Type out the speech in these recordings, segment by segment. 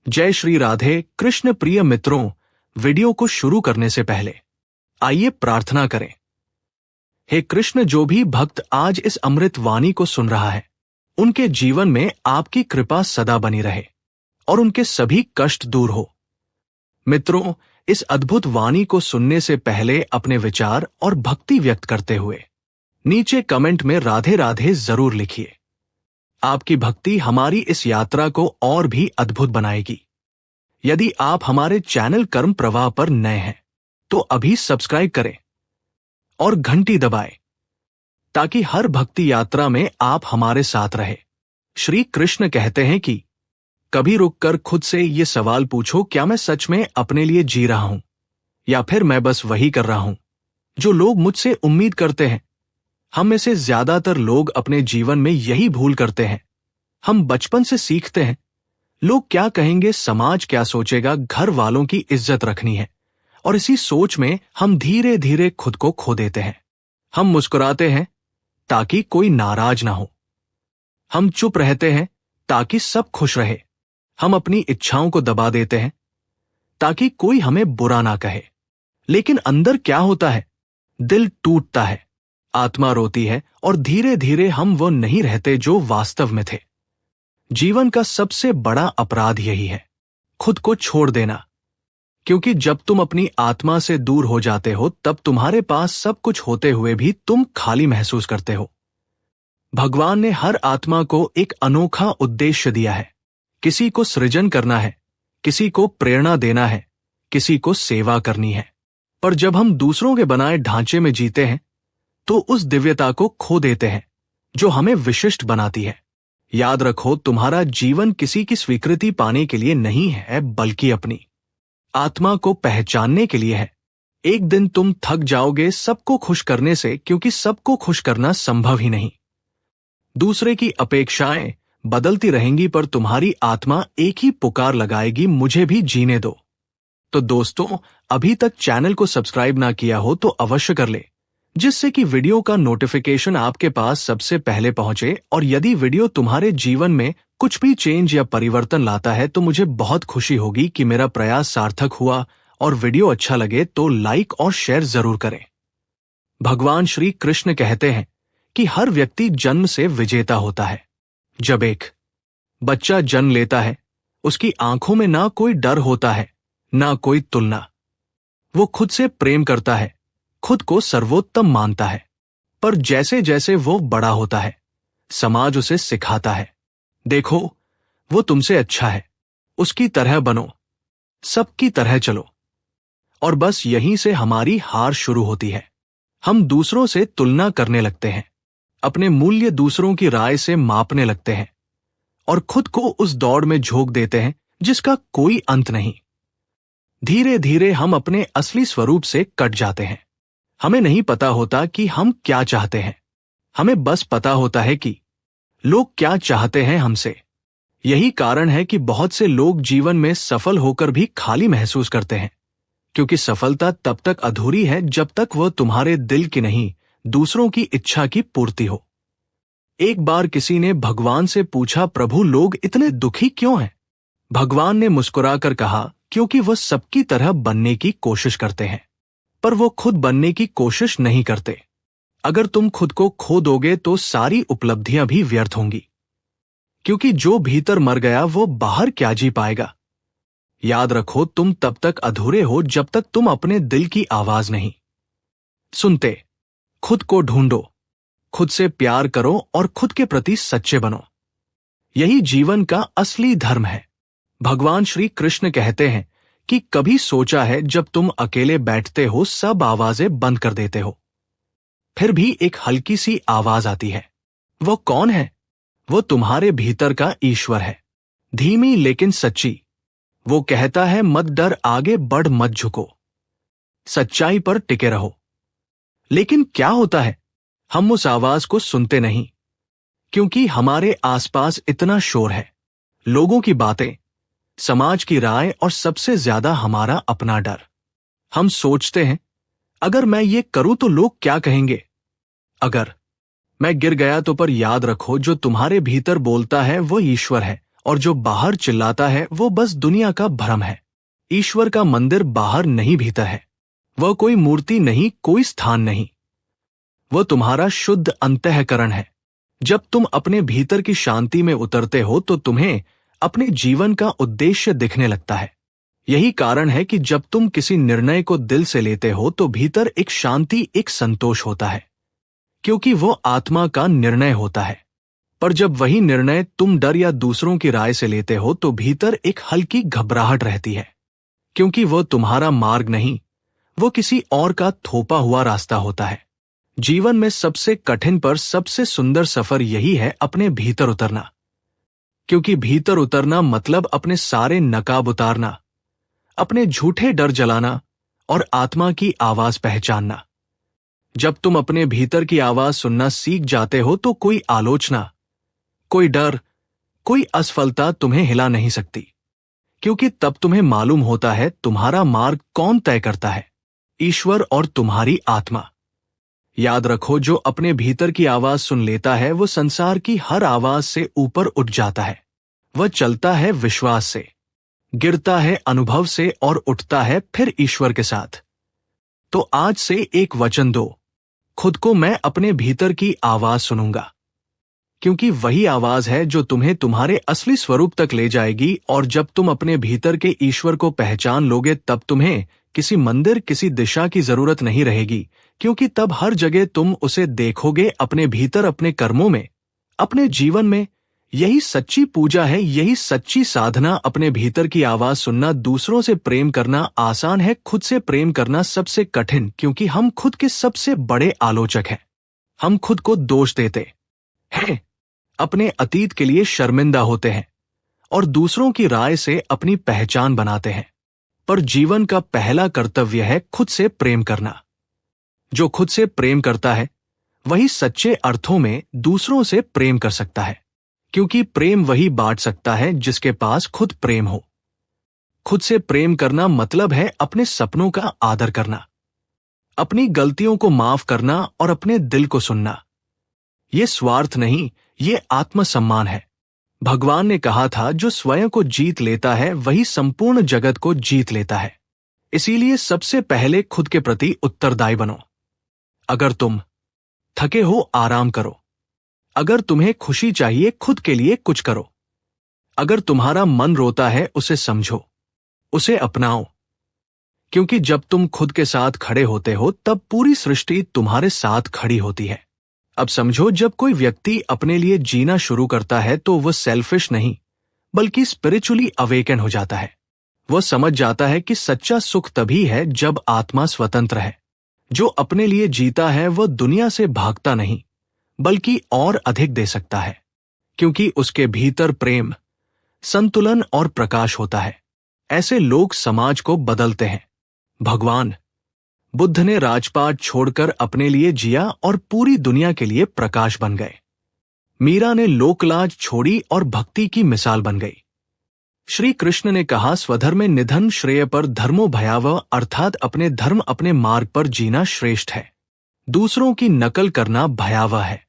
जय श्री राधे कृष्ण। प्रिय मित्रों, वीडियो को शुरू करने से पहले आइए प्रार्थना करें। हे कृष्ण, जो भी भक्त आज इस अमृत वाणी को सुन रहा है, उनके जीवन में आपकी कृपा सदा बनी रहे और उनके सभी कष्ट दूर हो। मित्रों, इस अद्भुत वाणी को सुनने से पहले अपने विचार और भक्ति व्यक्त करते हुए नीचे कमेंट में राधे राधे जरूर लिखिए। आपकी भक्ति हमारी इस यात्रा को और भी अद्भुत बनाएगी। यदि आप हमारे चैनल कर्म प्रवाह पर नए हैं तो अभी सब्सक्राइब करें और घंटी दबाएं ताकि हर भक्ति यात्रा में आप हमारे साथ रहे। श्री कृष्ण कहते हैं कि कभी रुककर खुद से ये सवाल पूछो, क्या मैं सच में अपने लिए जी रहा हूं या फिर मैं बस वही कर रहा हूं जो लोग मुझसे उम्मीद करते हैं। हम में से ज्यादातर लोग अपने जीवन में यही भूल करते हैं। हम बचपन से सीखते हैं लोग क्या कहेंगे, समाज क्या सोचेगा, घर वालों की इज्जत रखनी है, और इसी सोच में हम धीरे धीरे खुद को खो देते हैं। हम मुस्कुराते हैं ताकि कोई नाराज ना हो, हम चुप रहते हैं ताकि सब खुश रहे, हम अपनी इच्छाओं को दबा देते हैं ताकि कोई हमें बुरा ना कहे। लेकिन अंदर क्या होता है? दिल टूटता है, आत्मा रोती है और धीरे धीरे हम वो नहीं रहते जो वास्तव में थे। जीवन का सबसे बड़ा अपराध यही है, खुद को छोड़ देना। क्योंकि जब तुम अपनी आत्मा से दूर हो जाते हो तब तुम्हारे पास सब कुछ होते हुए भी तुम खाली महसूस करते हो। भगवान ने हर आत्मा को एक अनोखा उद्देश्य दिया है। किसी को सृजन करना है, किसी को प्रेरणा देना है, किसी को सेवा करनी है। पर जब हम दूसरों के बनाए ढांचे में जीते हैं तो उस दिव्यता को खो देते हैं जो हमें विशिष्ट बनाती है। याद रखो, तुम्हारा जीवन किसी की स्वीकृति पाने के लिए नहीं है, बल्कि अपनी आत्मा को पहचानने के लिए है। एक दिन तुम थक जाओगे सबको खुश करने से, क्योंकि सबको खुश करना संभव ही नहीं। दूसरे की अपेक्षाएं बदलती रहेंगी पर तुम्हारी आत्मा एक ही पुकार लगाएगी, मुझे भी जीने दो। तो दोस्तों, अभी तक चैनल को सब्सक्राइब ना किया हो तो अवश्य कर ले, जिससे कि वीडियो का नोटिफिकेशन आपके पास सबसे पहले पहुंचे। और यदि वीडियो तुम्हारे जीवन में कुछ भी चेंज या परिवर्तन लाता है तो मुझे बहुत खुशी होगी कि मेरा प्रयास सार्थक हुआ। और वीडियो अच्छा लगे तो लाइक और शेयर जरूर करें। भगवान श्री कृष्ण कहते हैं कि हर व्यक्ति जन्म से विजेता होता है। जब एक बच्चा जन्म लेता है, उसकी आंखों में ना कोई डर होता है, ना कोई तुलना। वो खुद से प्रेम करता है, खुद को सर्वोत्तम मानता है। पर जैसे जैसे वो बड़ा होता है, समाज उसे सिखाता है, देखो वो तुमसे अच्छा है, उसकी तरह बनो, सबकी तरह चलो। और बस यहीं से हमारी हार शुरू होती है। हम दूसरों से तुलना करने लगते हैं, अपने मूल्य दूसरों की राय से मापने लगते हैं और खुद को उस दौड़ में झोंक देते हैं जिसका कोई अंत नहीं। धीरे धीरे हम अपने असली स्वरूप से कट जाते हैं। हमें नहीं पता होता कि हम क्या चाहते हैं, हमें बस पता होता है कि लोग क्या चाहते हैं हमसे। यही कारण है कि बहुत से लोग जीवन में सफल होकर भी खाली महसूस करते हैं, क्योंकि सफलता तब तक अधूरी है जब तक वह तुम्हारे दिल की नहीं, दूसरों की इच्छा की पूर्ति हो। एक बार किसी ने भगवान से पूछा, प्रभु लोग इतने दुखी क्यों हैं? भगवान ने मुस्कुराकर कहा, क्योंकि वह सबकी तरह बनने की कोशिश करते हैं, पर वो खुद बनने की कोशिश नहीं करते। अगर तुम खुद को खो दोगे तो सारी उपलब्धियां भी व्यर्थ होंगी, क्योंकि जो भीतर मर गया वो बाहर क्या जी पाएगा। याद रखो, तुम तब तक अधूरे हो जब तक तुम अपने दिल की आवाज नहीं सुनते। खुद को ढूंढो, खुद से प्यार करो और खुद के प्रति सच्चे बनो। यही जीवन का असली धर्म है। भगवान श्री कृष्ण कहते हैं कि कभी सोचा है जब तुम अकेले बैठते हो सब आवाजें बंद कर देते हो, फिर भी एक हल्की सी आवाज आती है। वो कौन है? वो तुम्हारे भीतर का ईश्वर है, धीमी लेकिन सच्ची। वो कहता है, मत डर, आगे बढ़, मत झुको, सच्चाई पर टिके रहो। लेकिन क्या होता है, हम उस आवाज को सुनते नहीं, क्योंकि हमारे आसपास इतना शोर है, लोगों की बातें, समाज की राय और सबसे ज्यादा हमारा अपना डर। हम सोचते हैं, अगर मैं ये करूं तो लोग क्या कहेंगे, अगर मैं गिर गया तो। पर याद रखो, जो तुम्हारे भीतर बोलता है वो ईश्वर है और जो बाहर चिल्लाता है वो बस दुनिया का भ्रम है। ईश्वर का मंदिर बाहर नहीं भीतर है। वह कोई मूर्ति नहीं, कोई स्थान नहीं। वह तुम्हारा शुद्ध अंतःकरण है। जब तुम अपने भीतर की शांति में उतरते हो तो तुम्हें अपने जीवन का उद्देश्य दिखने लगता है। यही कारण है कि जब तुम किसी निर्णय को दिल से लेते हो तो भीतर एक शांति, एक संतोष होता है, क्योंकि वो आत्मा का निर्णय होता है। पर जब वही निर्णय तुम डर या दूसरों की राय से लेते हो तो भीतर एक हल्की घबराहट रहती है, क्योंकि वो तुम्हारा मार्ग नहीं, वो किसी और का थोपा हुआ रास्ता होता है। जीवन में सबसे कठिन पर सबसे सुंदर सफर यही है अपने भीतर उतरना, क्योंकि भीतर उतरना मतलब अपने सारे नकाब उतारना, अपने झूठे डर जलाना और आत्मा की आवाज पहचानना। जब तुम अपने भीतर की आवाज सुनना सीख जाते हो तो कोई आलोचना, कोई डर, कोई असफलता तुम्हें हिला नहीं सकती, क्योंकि तब तुम्हें मालूम होता है तुम्हारा मार्ग कौन तय करता है, ईश्वर और तुम्हारी आत्मा। याद रखो, जो अपने भीतर की आवाज सुन लेता है वो संसार की हर आवाज से ऊपर उठ जाता है। वह चलता है विश्वास से, गिरता है अनुभव से और उठता है फिर ईश्वर के साथ। तो आज से एक वचन दो खुद को, मैं अपने भीतर की आवाज सुनूंगा, क्योंकि वही आवाज है जो तुम्हें तुम्हारे असली स्वरूप तक ले जाएगी। और जब तुम अपने भीतर के ईश्वर को पहचान लोगे तब तुम्हें किसी मंदिर, किसी दिशा की जरूरत नहीं रहेगी, क्योंकि तब हर जगह तुम उसे देखोगे, अपने भीतर, अपने कर्मों में, अपने जीवन में। यही सच्ची पूजा है, यही सच्ची साधना। अपने भीतर की आवाज सुनना। दूसरों से प्रेम करना आसान है, खुद से प्रेम करना सबसे कठिन, क्योंकि हम खुद के सबसे बड़े आलोचक हैं। हम खुद को दोष देते हैं, अपने अतीत के लिए शर्मिंदा होते हैं और दूसरों की राय से अपनी पहचान बनाते हैं। पर जीवन का पहला कर्तव्य है खुद से प्रेम करना। जो खुद से प्रेम करता है वही सच्चे अर्थों में दूसरों से प्रेम कर सकता है, क्योंकि प्रेम वही बांट सकता है जिसके पास खुद प्रेम हो। खुद से प्रेम करना मतलब है अपने सपनों का आदर करना, अपनी गलतियों को माफ करना और अपने दिल को सुनना। ये स्वार्थ नहीं, ये आत्मसम्मान है। भगवान ने कहा था, जो स्वयं को जीत लेता है वही संपूर्ण जगत को जीत लेता है। इसीलिए सबसे पहले खुद के प्रति उत्तरदायी बनो। अगर तुम थके हो, आराम करो। अगर तुम्हें खुशी चाहिए, खुद के लिए कुछ करो। अगर तुम्हारा मन रोता है, उसे समझो, उसे अपनाओ, क्योंकि जब तुम खुद के साथ खड़े होते हो तब पूरी सृष्टि तुम्हारे साथ खड़ी होती है। अब समझो, जब कोई व्यक्ति अपने लिए जीना शुरू करता है तो वह सेल्फिश नहीं बल्कि स्पिरिचुअली अवेकन हो जाता है। वह समझ जाता है कि सच्चा सुख तभी है जब आत्मा स्वतंत्र है। जो अपने लिए जीता है वह दुनिया से भागता नहीं बल्कि और अधिक दे सकता है, क्योंकि उसके भीतर प्रेम, संतुलन और प्रकाश होता है। ऐसे लोग समाज को बदलते हैं। भगवान बुद्ध ने राजपाट छोड़कर अपने लिए जिया और पूरी दुनिया के लिए प्रकाश बन गए। मीरा ने लोकलाज छोड़ी और भक्ति की मिसाल बन गई। श्री कृष्ण ने कहा, स्वधर्मे निधन श्रेय पर धर्मो भयावह, अर्थात अपने धर्म, अपने मार्ग पर जीना श्रेष्ठ है, दूसरों की नकल करना भयावह है।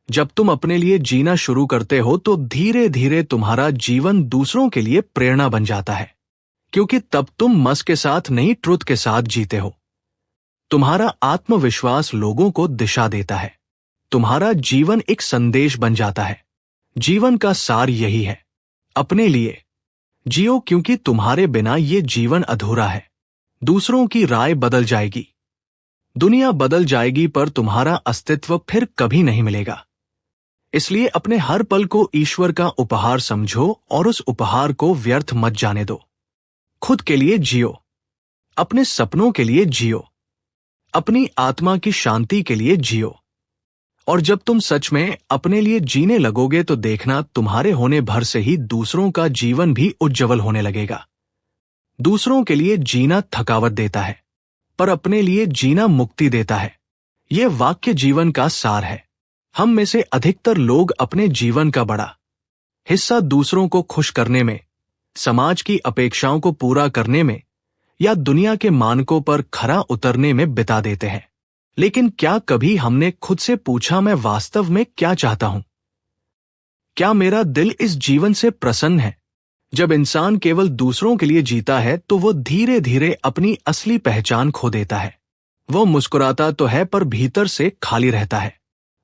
जब तुम अपने लिए जीना शुरू करते हो तो धीरे धीरे तुम्हारा जीवन दूसरों के लिए प्रेरणा बन जाता है, क्योंकि तब तुम मस के साथ नहीं, ट्रुथ के साथ जीते हो। तुम्हारा आत्मविश्वास लोगों को दिशा देता है। तुम्हारा जीवन एक संदेश बन जाता है। जीवन का सार यही है, अपने लिए जियो, क्योंकि तुम्हारे बिना ये जीवन अधूरा है। दूसरों की राय बदल जाएगी, दुनिया बदल जाएगी, पर तुम्हारा अस्तित्व फिर कभी नहीं मिलेगा। इसलिए अपने हर पल को ईश्वर का उपहार समझो और उस उपहार को व्यर्थ मत जाने दो। खुद के लिए जियो, अपने सपनों के लिए जियो, अपनी आत्मा की शांति के लिए जियो। और जब तुम सच में अपने लिए जीने लगोगे तो देखना, तुम्हारे होने भर से ही दूसरों का जीवन भी उज्जवल होने लगेगा। दूसरों के लिए जीना थकावट देता है, पर अपने लिए जीना मुक्ति देता है। यह वाक्य जीवन का सार है। हम में से अधिकतर लोग अपने जीवन का बड़ा हिस्सा दूसरों को खुश करने में, समाज की अपेक्षाओं को पूरा करने में या दुनिया के मानकों पर खरा उतरने में बिता देते हैं। लेकिन क्या कभी हमने खुद से पूछा, मैं वास्तव में क्या चाहता हूं? क्या मेरा दिल इस जीवन से प्रसन्न है? जब इंसान केवल दूसरों के लिए जीता है तो वो धीरे धीरे अपनी असली पहचान खो देता है। वो मुस्कुराता तो है पर भीतर से खाली रहता है।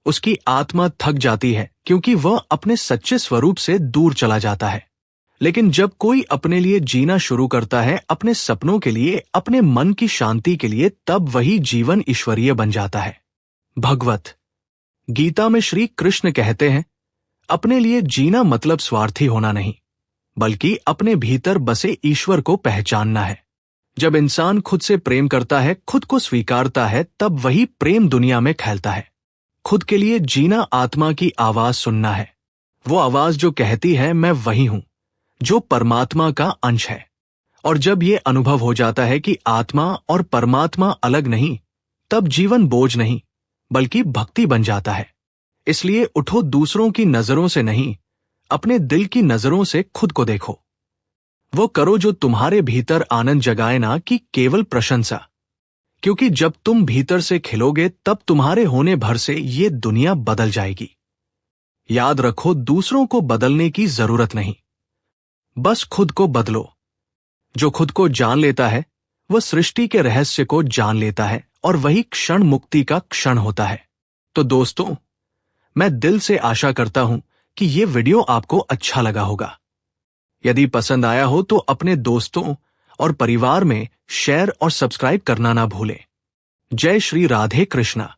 उसकी आत्मा थक जाती है क्योंकि वह अपने सच्चे स्वरूप से दूर चला जाता है। लेकिन जब कोई अपने लिए जीना शुरू करता है, अपने सपनों के लिए, अपने मन की शांति के लिए, तब वही जीवन ईश्वरीय बन जाता है। भगवत गीता में श्री कृष्ण कहते हैं, अपने लिए जीना मतलब स्वार्थी होना नहीं, बल्कि अपने भीतर बसे ईश्वर को पहचानना है। जब इंसान खुद से प्रेम करता है, खुद को स्वीकारता है, तब वही प्रेम दुनिया में फैलता है। खुद के लिए जीना आत्मा की आवाज सुनना है। वो आवाज जो कहती है, मैं वही हूं जो परमात्मा का अंश है। और जब ये अनुभव हो जाता है कि आत्मा और परमात्मा अलग नहीं, तब जीवन बोझ नहीं बल्कि भक्ति बन जाता है। इसलिए उठो, दूसरों की नजरों से नहीं, अपने दिल की नजरों से खुद को देखो। वो करो जो तुम्हारे भीतर आनंद जगाए, ना कि केवल प्रशंसा। क्योंकि जब तुम भीतर से खिलोगे तब तुम्हारे होने भर से ये दुनिया बदल जाएगी। याद रखो, दूसरों को बदलने की जरूरत नहीं, बस खुद को बदलो। जो खुद को जान लेता है वह सृष्टि के रहस्य को जान लेता है, और वही क्षण मुक्ति का क्षण होता है। तो दोस्तों, मैं दिल से आशा करता हूं कि ये वीडियो आपको अच्छा लगा होगा। यदि पसंद आया हो तो अपने दोस्तों और परिवार में शेयर और सब्सक्राइब करना ना भूलें। जय श्री राधे कृष्णा।